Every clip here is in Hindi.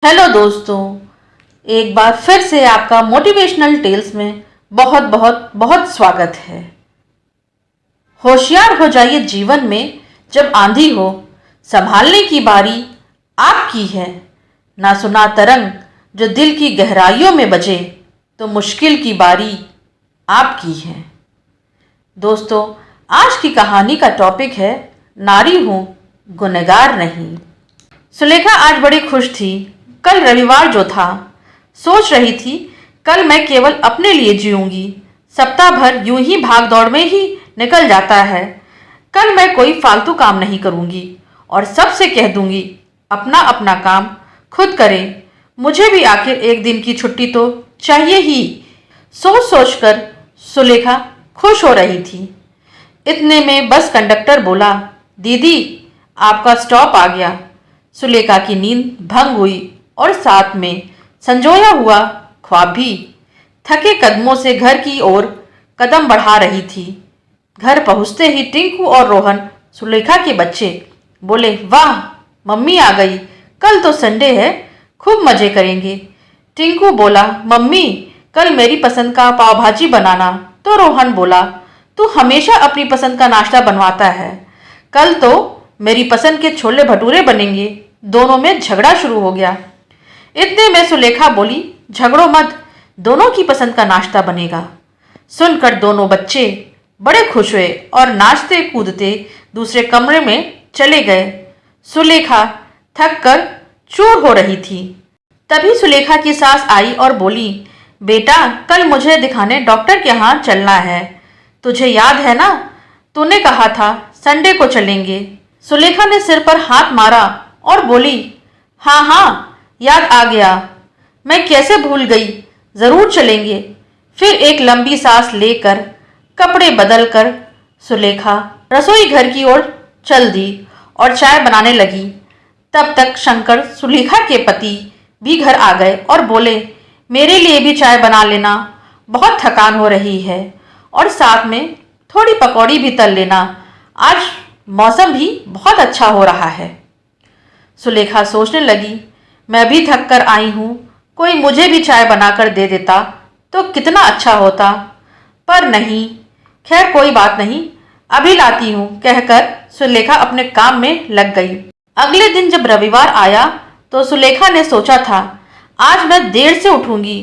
हेलो दोस्तों, एक बार फिर से आपका मोटिवेशनल टेल्स में बहुत बहुत बहुत स्वागत है। होशियार हो जाइए जीवन में, जब आंधी हो संभालने की बारी आपकी है। ना सुना तरंग जो दिल की गहराइयों में बजे, तो मुश्किल की बारी आपकी है। दोस्तों, आज की कहानी का टॉपिक है नारी हूँ गुनहगार नहीं। सुलेखा आज बड़ी खुश थी। कल रविवार जो था, सोच रही थी कल मैं केवल अपने लिए जीऊंगी। सप्ताह भर यूं ही भाग दौड़ में ही निकल जाता है। कल मैं कोई फालतू काम नहीं करूंगी और सबसे कह दूंगी अपना अपना काम खुद करें। मुझे भी आखिर एक दिन की छुट्टी तो चाहिए ही। सोच सोच कर सुलेखा खुश हो रही थी। इतने में बस कंडक्टर बोला, दीदी आपका स्टॉप आ गया। सुलेखा की नींद भंग हुई और साथ में संजोया हुआ ख्वाब भी। थके कदमों से घर की ओर कदम बढ़ा रही थी। घर पहुंचते ही टिंकू और रोहन, सुलेखा के बच्चे, बोले, वाह मम्मी आ गई, कल तो संडे है, खूब मजे करेंगे। टिंकू बोला, मम्मी कल मेरी पसंद का पाव भाजी बनाना। तो रोहन बोला, तू हमेशा अपनी पसंद का नाश्ता बनवाता है, कल तो मेरी पसंद के छोले भटूरे बनेंगे। दोनों में झगड़ा शुरू हो गया। इतने में सुलेखा बोली, झगड़ो मत, दोनों की पसंद का नाश्ता बनेगा। सुनकर दोनों बच्चे बड़े खुश हुए और नाचते कूदते दूसरे कमरे में चले गए। सुलेखा थक कर चूर हो रही थी। तभी सुलेखा की सास आई और बोली, बेटा कल मुझे दिखाने डॉक्टर के यहाँ चलना है, तुझे याद है ना, तूने कहा था संडे को चलेंगे। सुलेखा ने सिर पर हाथ मारा और बोली, हाँ हाँ याद आ गया, मैं कैसे भूल गई, जरूर चलेंगे। फिर एक लंबी सांस लेकर कपड़े बदलकर सुलेखा रसोई घर की ओर चल दी और चाय बनाने लगी। तब तक शंकर, सुलेखा के पति, भी घर आ गए और बोले, मेरे लिए भी चाय बना लेना, बहुत थकान हो रही है, और साथ में थोड़ी पकौड़ी भी तल लेना, आज मौसम भी बहुत अच्छा हो रहा है। सुलेखा सोचने लगी, मैं भी थक कर आई हूँ, कोई मुझे भी चाय बनाकर दे देता तो कितना अच्छा होता, पर नहीं, खैर कोई बात नहीं, अभी लाती हूँ, कहकर सुलेखा अपने काम में लग गई। अगले दिन जब रविवार आया तो सुलेखा ने सोचा था आज मैं देर से उठूंगी,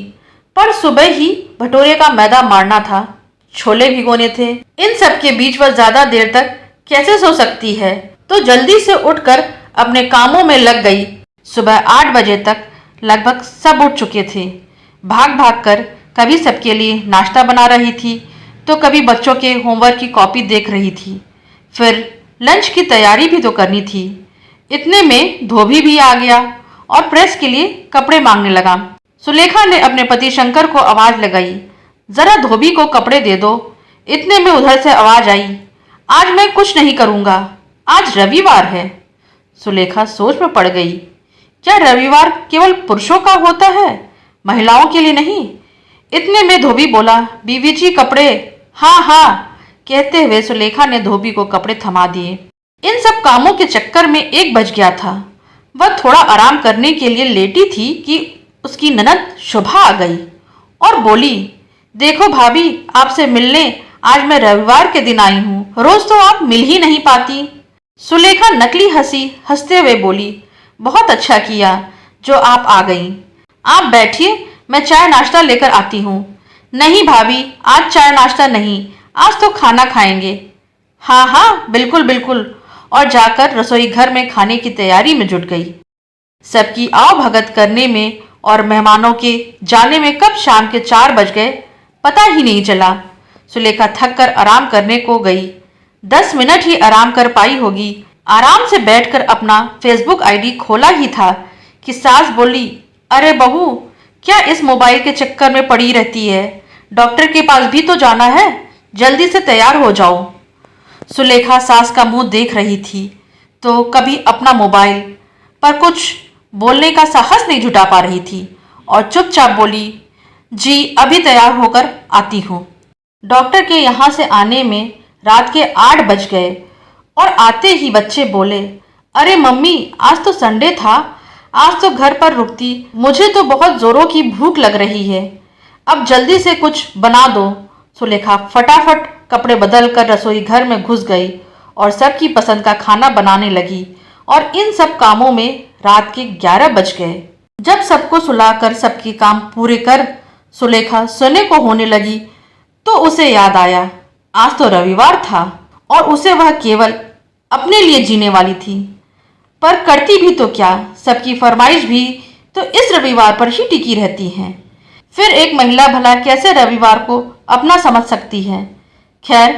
पर सुबह ही भटूरे का मैदा मारना था, छोले भिगोने थे। इन सब के बीच वह ज्यादा देर तक कैसे सो सकती है, तो जल्दी से उठकर अपने कामों में लग गई। सुबह 8 बजे तक लगभग सब उठ चुके थे। भाग भाग कर कभी सबके लिए नाश्ता बना रही थी, तो कभी बच्चों के होमवर्क की कॉपी देख रही थी। फिर लंच की तैयारी भी तो करनी थी। इतने में धोबी भी आ गया और प्रेस के लिए कपड़े मांगने लगा। सुलेखा ने अपने पति शंकर को आवाज लगाई, जरा धोबी को कपड़े दे दो। इतने में उधर से आवाज आई, आज मैं कुछ नहीं करूंगा, आज रविवार है। सुलेखा सोच में पड़ गई, क्या रविवार केवल पुरुषों का होता है, महिलाओं के लिए नहीं? इतने में धोबी बोला, बीवी जी कपड़े। हाँ हाँ कहते हुए सुलेखा ने धोबी को कपड़े थमा दिए। इन सब कामों के चक्कर में 1 बज गया था। वह थोड़ा आराम करने के लिए लेटी थी कि उसकी ननद शोभा आ गई और बोली, देखो भाभी, आपसे मिलने आज मैं रविवार के दिन आई हूँ, रोज तो आप मिल ही नहीं पाती। सुलेखा नकली हंसी हंसते हुए बोली, बहुत अच्छा किया जो आप आ गईं। आप बैठिए, मैं चाय नाश्ता लेकर आती हूँ। नहीं भाभी, आज चाय नाश्ता नहीं, आज तो खाना खाएंगे। हाँ हाँ बिल्कुल बिल्कुल, और जाकर रसोई घर में खाने की तैयारी में जुट गई। सबकी आओ भगत करने में और मेहमानों के जाने में कब शाम के 4 बज गए पता ही नहीं चला। सुलेखा थक कर आराम करने को गई। 10 मिनट ही आराम कर पाई होगी। आराम से बैठकर अपना फेसबुक आईडी खोला ही था कि सास बोली, अरे बहू, क्या इस मोबाइल के चक्कर में पड़ी रहती है, डॉक्टर के पास भी तो जाना है, जल्दी से तैयार हो जाओ। सुलेखा सास का मुंह देख रही थी तो कभी अपना मोबाइल, पर कुछ बोलने का साहस नहीं जुटा पा रही थी और चुपचाप बोली, जी अभी तैयार होकर आती हूँ। डॉक्टर के यहाँ से आने में रात के 8 बज गए और आते ही बच्चे बोले, अरे मम्मी, आज तो संडे था, आज तो घर पर रुकती, मुझे तो बहुत जोरों की भूख लग रही है, अब जल्दी से कुछ बना दो। सुलेखा फटाफट कपड़े बदल कर रसोई घर में घुस गई और सबकी पसंद का खाना बनाने लगी और इन सब कामों में रात के 11 बज गए। जब सबको सुलाकर सबके काम पूरे कर सुलेखा सोने को होने लगी तो उसे याद आया, आज तो रविवार था और उसे वह केवल अपने लिए जीने वाली थी। पर करती भी तो क्या, सबकी फरमाइश भी तो इस रविवार पर ही टिकी रहती हैं। फिर एक महिला भला कैसे रविवार को अपना समझ सकती है। खैर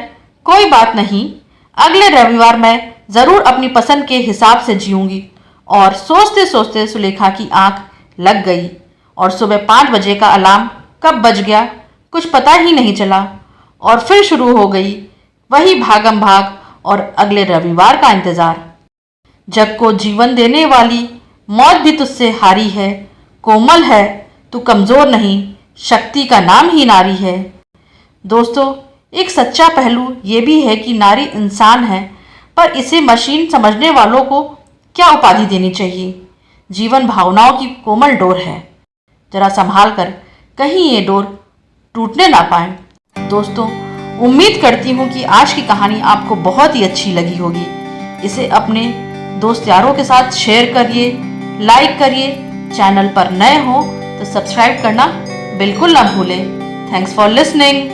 कोई बात नहीं, अगले रविवार मैं ज़रूर अपनी पसंद के हिसाब से जीऊँगी। और सोचते सोचते सुलेखा की आंख लग गई और सुबह 5 बजे का अलार्म कब बज गया कुछ पता ही नहीं चला। और फिर शुरू हो गई वही भागम भाग और अगले रविवार का इंतज़ार। जग को जीवन देने वाली मौत भी तुझसे हारी है, कोमल है तू कमज़ोर नहीं, शक्ति का नाम ही नारी है। दोस्तों, एक सच्चा पहलू ये भी है कि नारी इंसान है, पर इसे मशीन समझने वालों को क्या उपाधि देनी चाहिए। जीवन भावनाओं की कोमल डोर है, जरा संभाल कर कहीं ये डोर टूटने ना पाए। दोस्तों, उम्मीद करती हूँ कि आज की कहानी आपको बहुत ही अच्छी लगी होगी। इसे अपने दोस्त यारों के साथ शेयर करिए, लाइक करिए। चैनल पर नए हो तो सब्सक्राइब करना बिल्कुल ना भूलें। Thanks for listening.